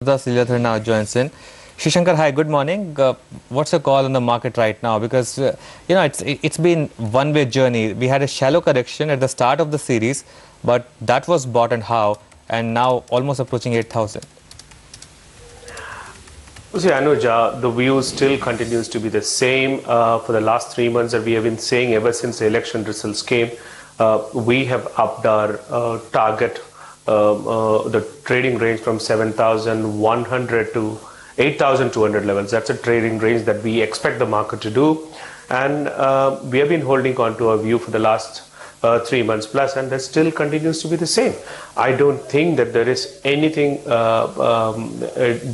Silathan now joins in. Shishankar, hi, good morning. What's your call on the market right now? Because it's been one-way journey. We had a shallow correction at the start of the series, but that was bought and how, and now almost approaching 8,000. See, Anuj, the view still continues to be the same for the last 3 months that we have been saying ever since the election results came. We have upped our target, the trading range from 7,100 to 8,200 levels. That's a trading range that we expect the market to do. And we have been holding on to our view for the last 3 months plus, and that still continues to be the same. I don't think that there is anything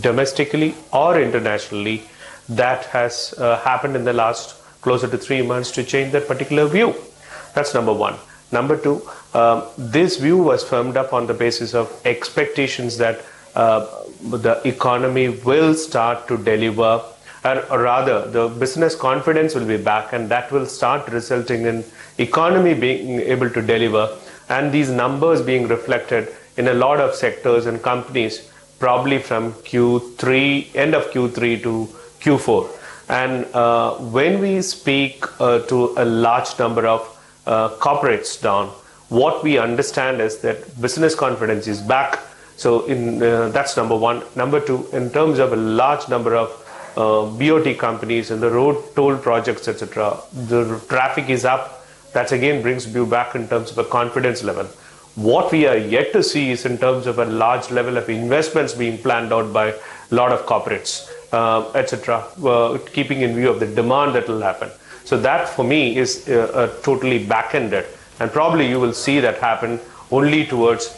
domestically or internationally that has happened in the last closer to 3 months to change that particular view. That's number one. Number two, this view was firmed up on the basis of expectations that the economy will start to deliver, or rather the business confidence will be back, and that will start resulting in economy being able to deliver, and these numbers being reflected in a lot of sectors and companies probably from Q3, end of Q3 to Q4. And when we speak to a large number of corporates down, what we understand is that business confidence is back. So that's number one. Number two, in terms of a large number of BOT companies and the road toll projects, etc., the traffic is up. That again brings you back in terms of a confidence level. What we are yet to see is in terms of a large level of investments being planned out by a lot of corporates, etc., keeping in view of the demand that will happen. So that for me is totally back-ended, and probably you will see that happen only towards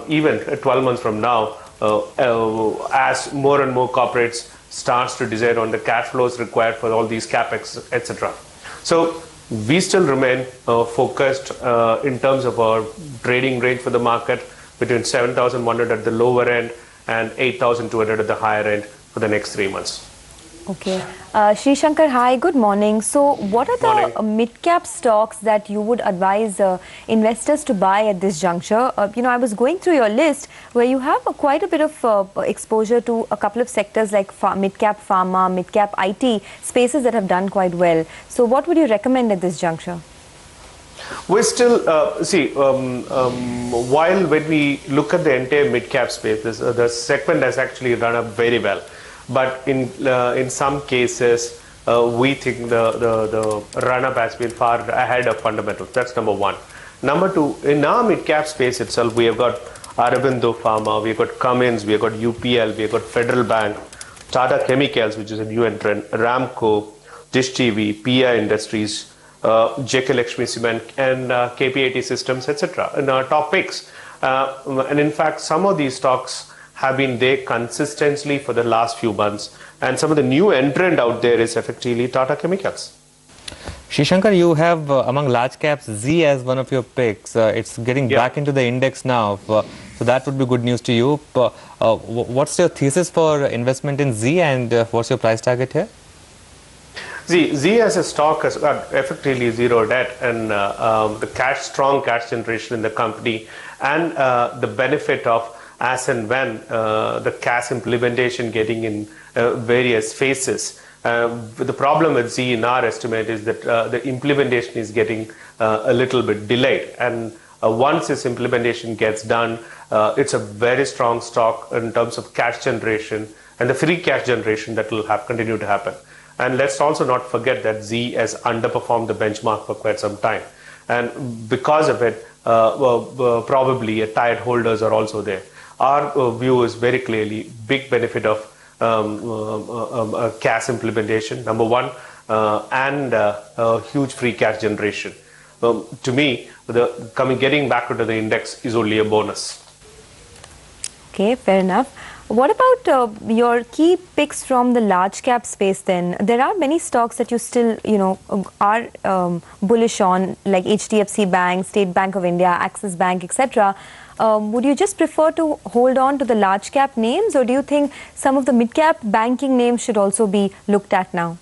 even 12 months from now, as more and more corporates starts to decide on the cash flows required for all these capex, etc. So we still remain focused in terms of our trading range for the market between 7,100 at the lower end and 8,200 at the higher end for the next 3 months. Okay. Srishankar, hi, good morning. So what are the mid-cap stocks that you would advise investors to buy at this juncture? I was going through your list where you have quite a bit of exposure to a couple of sectors like mid-cap pharma, mid-cap IT, spaces that have done quite well. So what would you recommend at this juncture? We still while when we look at the entire mid-cap space, the segment has actually run up very well. But in some cases, we think the run-up has been far ahead of fundamentals. That's number one. Number two, in our mid-cap space itself, we have got Aurobindo Pharma, we have got Cummins, we have got UPL, we have got Federal Bank, Tata Chemicals, which is a new entrant, Ramco, Dish TV, PI Industries, JK Lakshmi Cement, and KPIT Systems, etc. in our top picks. And in fact, some of these stocks have been there consistently for the last few months, and some of the new entrant out there is effectively Tata Chemicals. Shishankar, you have among large caps Z as one of your picks. It's getting back into the index now, so that would be good news to you. What's your thesis for investment in Z, and what's your price target here? Z as a stock has got effectively zero debt, and the strong cash generation in the company, and the benefit of as and when the CAS implementation getting in various phases. The problem with Z in our estimate is that the implementation is getting a little bit delayed, and once this implementation gets done, it's a very strong stock in terms of cash generation and the free cash generation that will continue to happen. And let's also not forget that Z has underperformed the benchmark for quite some time, and because of it, probably tired holders are also there. Our view is very clearly big benefit of CAS implementation, number one, and huge free cash generation. To me, getting back into the index is only a bonus. Okay, fair enough. What about your key picks from the large cap space then? There are many stocks that you still, are bullish on, like HDFC Bank, State Bank of India, Axis Bank, etc. Would you just prefer to hold on to the large cap names, or do you think some of the mid cap banking names should also be looked at now?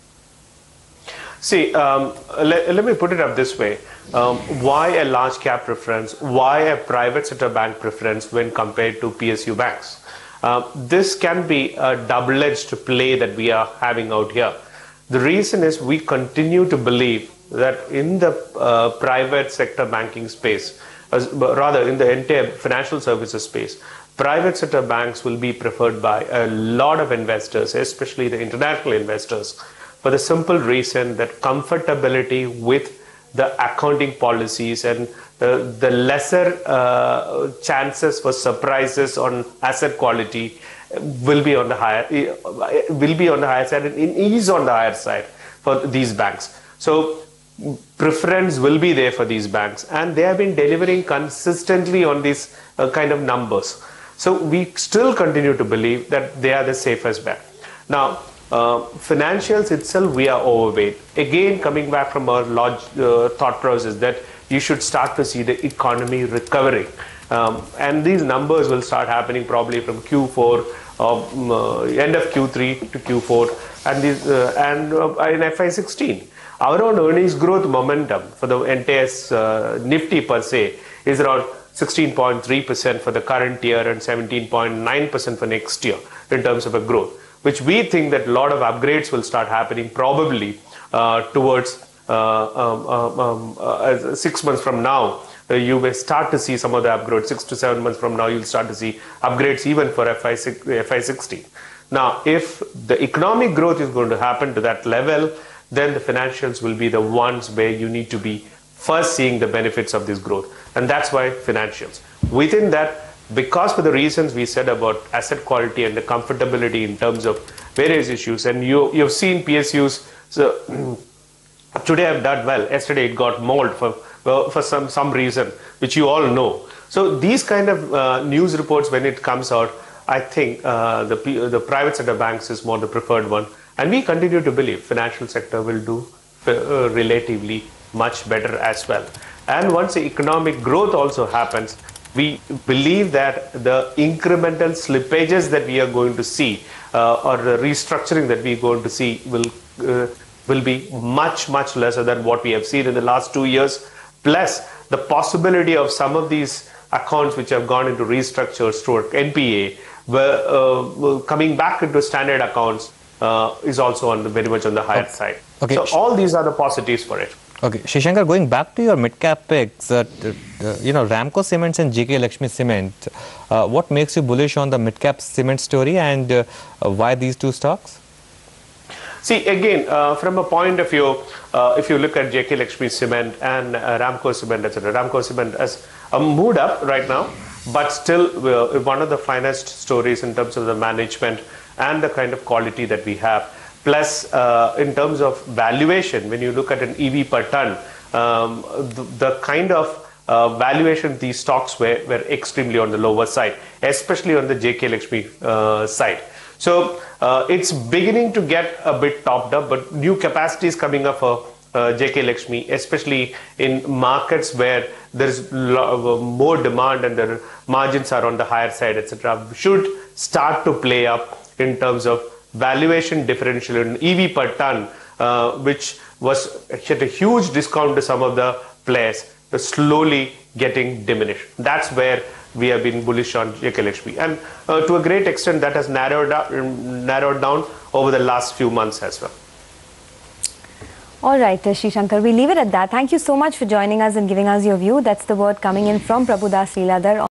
See, let me put it up this way. Why a large cap preference? Why a private sector bank preference when compared to PSU banks? This can be a double-edged play that we are having out here. The reason is we continue to believe that in the private sector banking space, rather in the entire financial services space, private sector banks will be preferred by a lot of investors, especially the international investors, for the simple reason that comfortability with the accounting policies and the lesser chances for surprises on asset quality will be on the higher side, and is on the higher side for these banks. So preference will be there for these banks, and they have been delivering consistently on these kind of numbers. So we still continue to believe that they are the safest bet. Now, financials itself, we are overweight. Again, coming back from our large thought process that you should start to see the economy recovering. And these numbers will start happening probably from Q4, end of Q3 to Q4, and in FY16. Our own earnings growth momentum for the entire Nifty per se is around 16.3% for the current year and 17.9% for next year in terms of a growth, which we think that a lot of upgrades will start happening probably towards 6 months from now. You may start to see some of the upgrades. 6 to 7 months from now, you'll start to see upgrades even for FY16. Now, if the economic growth is going to happen to that level, then the financials will be the ones where you need to be first seeing the benefits of this growth. And that's why financials. Within that, because for the reasons we said about asset quality and the comfortability in terms of various issues, and you've seen PSUs, so today have done well. Yesterday it got mauled for some reason, which you all know. So these kind of news reports, when it comes out, I think the private sector banks is more the preferred one. And we continue to believe financial sector will do relatively much better as well. And once the economic growth also happens, we believe that the incremental slippages that we are going to see or the restructuring that we are going to see will be much lesser than what we have seen in the last 2 years. Plus, the possibility of some of these accounts which have gone into restructures through NPA coming back into standard accounts is also very much on the higher side. Okay. So all these are the positives for it. Okay, Srishankar, going back to your mid-cap picks, Ramco Cements and JK Lakshmi Cement, what makes you bullish on the mid-cap cement story, and why these two stocks? See, again, from a point of view, if you look at JK Lakshmi Cement and Ramco Cement, etc., Ramco Cement has moved up right now, but still one of the finest stories in terms of the management and the kind of quality that we have. Plus, in terms of valuation, when you look at an EV per ton, the kind of valuation these stocks were extremely on the lower side, especially on the JK Lakshmi side. So it's beginning to get a bit topped up, but new capacity is coming up for JK Lakshmi, especially in markets where there's more demand and the margins are on the higher side, etc. Should start to play up in terms of valuation differential in EV per ton, which was at a huge discount to some of the players, slowly getting diminished. That's where we have been bullish on JK Lakshmi, and to a great extent that has narrowed down over the last few months as well. All right, Srishankar, we leave it at that. Thank you so much for joining us and giving us your view. That's the word coming in from Prabhudas Leeladhar.